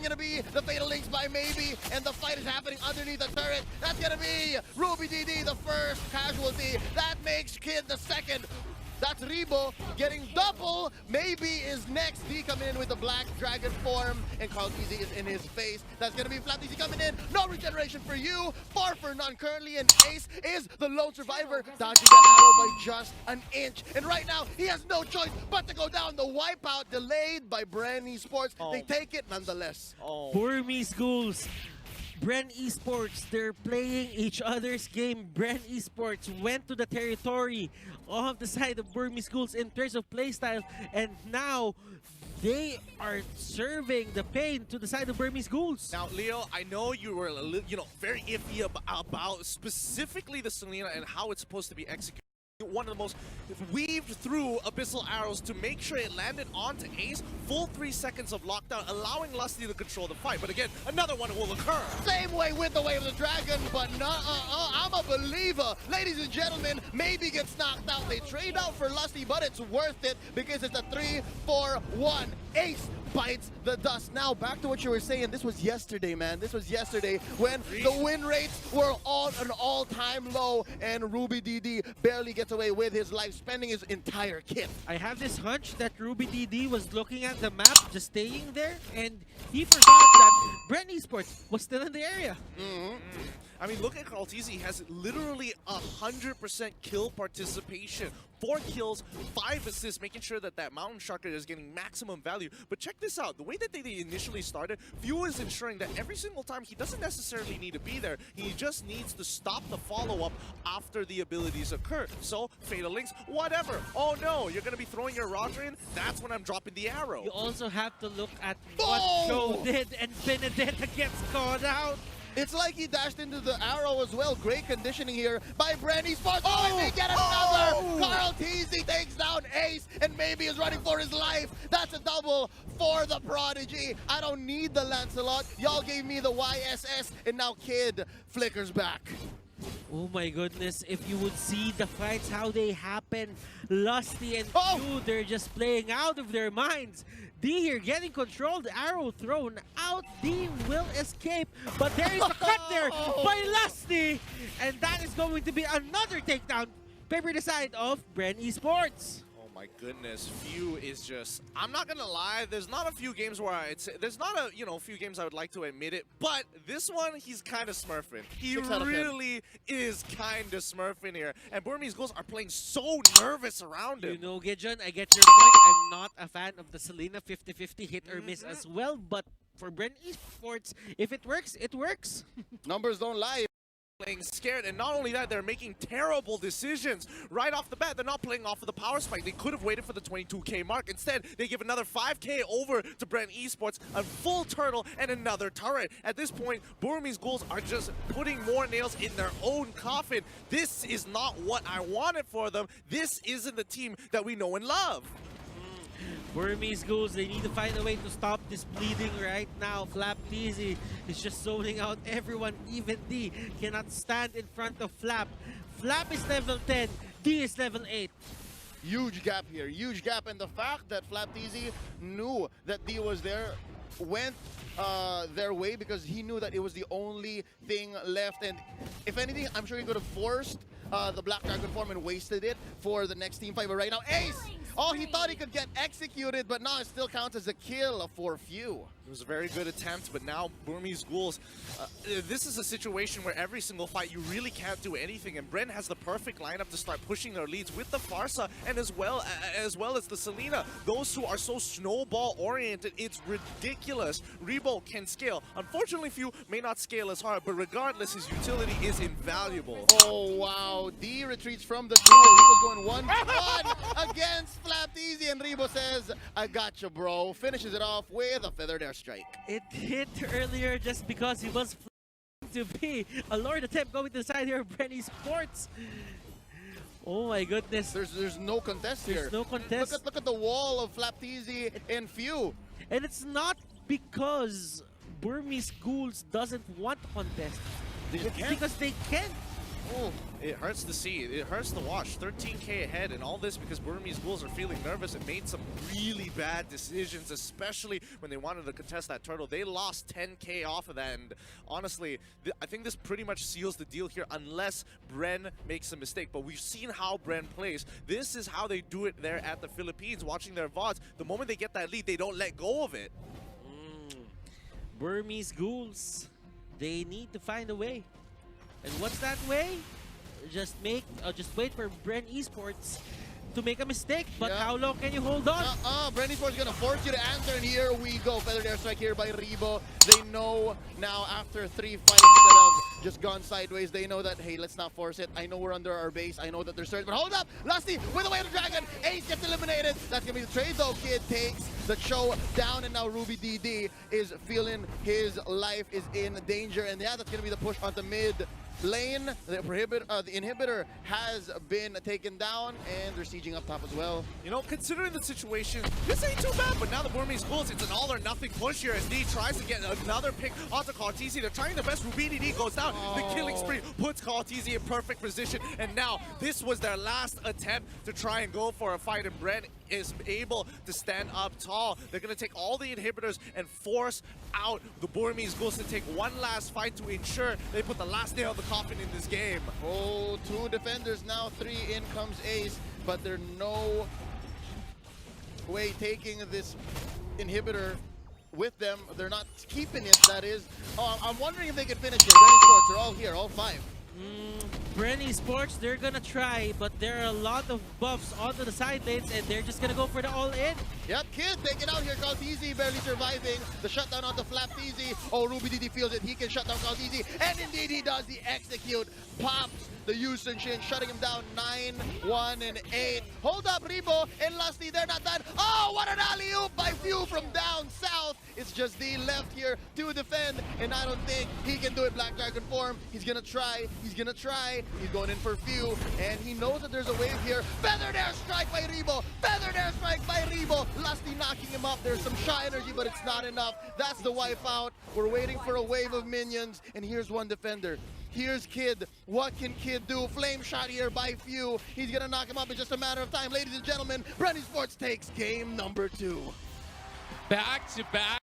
only going to be the Fatal Links by Maybe, and the fight is happening underneath the turret. That's going to be Ruby DD, the first casualty. That makes Kid the second. That's Rebo getting double. Maybe is next. D coming in with the Black Dragon form, and Carl Easy is in his face. That's going to be Flap Easy coming in. No regeneration for you. Far for none currently, and Ace is the lone survivor, dodging that arrow by just an inch. And right now, he has no choice but to go down. The wipeout delayed by Bren Esports. They take it nonetheless. Burmese Ghouls, Bren Esports, they're playing each other's game. Bren Esports went to the territory of the side of Burmese Ghouls in terms of playstyle, and now they are serving the pain to the side of Burmese Ghouls. Now, Leo, I know you were very iffy about specifically the Selena and how it's supposed to be executed. One of the most weaved through abyssal arrows to make sure it landed onto Ace. Full 3 seconds of lockdown, allowing Lusty to control the fight. But again, another one will occur. Same way with the Way of the Dragon, but I'm a believer. Ladies and gentlemen, Maybe gets knocked out. They trade out for Lusty, but it's worth it because it's a 3-4-1. Ace bites the dust. Now, back to what you were saying. This was yesterday, man. This was yesterday when the win rates were on an all-time low, and Ruby DD barely gets away with his life, spending his entire kit. I have this hunch that Ruby DD was looking at the map, just staying there, and he forgot that Bren Esports was still in the area. I mean, look at Carltese. He has literally 100% kill participation. 4 kills, 5 assists, making sure that that Mountain Sharker is getting maximum value. But check this out. The way that they initially started, Few is ensuring that every single time he doesn't necessarily need to be there. He just needs to stop the follow-up after the abilities occur. So, Fatal Links, whatever. Oh no, you're going to be throwing your Roger in? That's when I'm dropping the arrow. You also have to look at what Joe did, and Benedetta gets caught out. It's like he dashed into the arrow as well. Great conditioning here by Bren Esports. And they get another! Carl Teasy takes down Ace, and Maybe is running for his life. That's a double for the Prodigy. I don't need the Lancelot. Y'all gave me the YSS, and now Kid flickers back. Oh my goodness, if you would see the fights, how they happen. Lusty and Few, they're just playing out of their minds. D here getting controlled, arrow thrown out. D will escape, but there is a cut there by Lusty, and that is going to be another takedown. Favor the side of Bren Esports. My goodness, Few is just, I'm not gonna lie, there's not a few games where there's not a few games I would like to admit it, but this one he's kind of smurfing. He really is kind of smurfing here, and Burmese Ghouls are playing so nervous around him. You know, Gideon, I get your point. I'm not a fan of the Selena 50-50 hit or miss as well, but for Bren Esports, if it works, it works. Numbers don't lie. Playing scared, and not only that, they're making terrible decisions right off the bat. They're not playing off of the power spike. They could have waited for the 22k mark. Instead, they give another 5k over to Bren Esports, a full turtle and another turret. At this point, Burmese Ghouls are just putting more nails in their own coffin. This is not what I wanted for them. This isn't the team that we know and love. Burmese Ghouls, they need to find a way to stop this bleeding right now. Flap Teasy is just zoning out everyone. Even D cannot stand in front of Flap. Flap is level 10, D is level 8. Huge gap here, huge gap. And the fact that Flap Teasy knew that D was there went their way because he knew that it was the only thing left. And if anything, I'm sure he could have forced the Black Dragon form and wasted it for the next team fight. But right now, Ace! Oh, he thought he could get executed, but now it still counts as a kill for Few. It was a very good attempt, but now Burmese Ghouls, this is a situation where every single fight you really can't do anything, and Bren has the perfect lineup to start pushing their leads with the Farsa and as well as the Selena. Those who are so snowball oriented, it's ridiculous. Rebo can scale. Unfortunately, Few may not scale as hard, but regardless, his utility is invaluable. Oh wow, D retreats from the duel. He was going 1-1 against Flap Easy, and Rebo says, I got you, bro. Finishes it off with a feathered airstrike. It hit earlier just because he was to be a Lord attempt going to the side here of Bren Esports. Oh my goodness. There's no contest here. There's no contest. Look at the wall of Flap Easy and Few. And it's not because Burmese Ghouls doesn't want to contest. It's because they can't. Ooh. It hurts to see. It hurts to watch. 13K ahead, and all this because Burmese Ghouls are feeling nervous and made some really bad decisions, especially when they wanted to contest that turtle. They lost 10K off of that, and honestly, I think this pretty much seals the deal here unless Bren makes a mistake. But we've seen how Bren plays. This is how they do it there at the Philippines, watching their VODs. The moment they get that lead, they don't let go of it. Burmese Ghouls, they need to find a way. And what's that way? Just wait for Bren Esports to make a mistake. But how long can you hold on? Bren Esports is gonna force you to answer, and here we go. Feathered airstrike here by Rebo. They know now after 3 fights that have just gone sideways, they know that, hey, let's not force it. I know we're under our base. I know that they're certain, but hold up! Lusty with the way of the dragon. Ace gets eliminated. That's gonna be the trade though. Kid takes the show down, and now Ruby DD is feeling his life is in danger. And yeah, that's gonna be the push onto mid lane. The inhibitor has been taken down, and they're sieging up top as well. You know, considering the situation, this ain't too bad, but now the Burmese Ghouls, it's an all or nothing push here as D tries to get another pick onto Cartesi. They're trying their best. Rubini goes down. The killing spree puts Cartesi in perfect position, and now this was their last attempt to try and go for a fight, and Bren is able to stand up tall. They're going to take all the inhibitors and force out the Burmese Ghouls to take one last fight to ensure they put the last nail in the coffin in this game. Oh, 2 defenders now, 3 in comes Ace, but there's no way taking this inhibitor with them. They're not keeping it, that is. I'm wondering if they can finish it. Bren Esports, they're all here, all 5. Bren Esports, they're gonna try, but there are a lot of buffs onto the side lanes, and they're just gonna go for the all-in. Yep, Kid taken out here. Calteezy barely surviving. The shutdown onto Flapteezy. Oh, Ruby DD feels it. He can shut down Calteezy, and indeed he does. The execute pops the Yusun Shin, shutting him down 9, 1, and 8. Hold up, Rebo and Lusty, they're not done. Oh, what an alley-oop by Few from down south. It's just D left here to defend, and I don't think he can do it. Black Dragon form. He's gonna try. He's gonna try. He's going in for Few, and he knows that there's a wave here. Feathered airstrike by Rebo. Feathered airstrike by Rebo. Lusty knocking him up. There's some Shy energy, but it's not enough. That's the wipe out. We're waiting for a wave of minions, and here's one defender. Here's Kid. What can Kid do? Flame shot here by Few. He's gonna knock him up in just a matter of time. Ladies and gentlemen, Bren Esports takes game number 2. Back to back.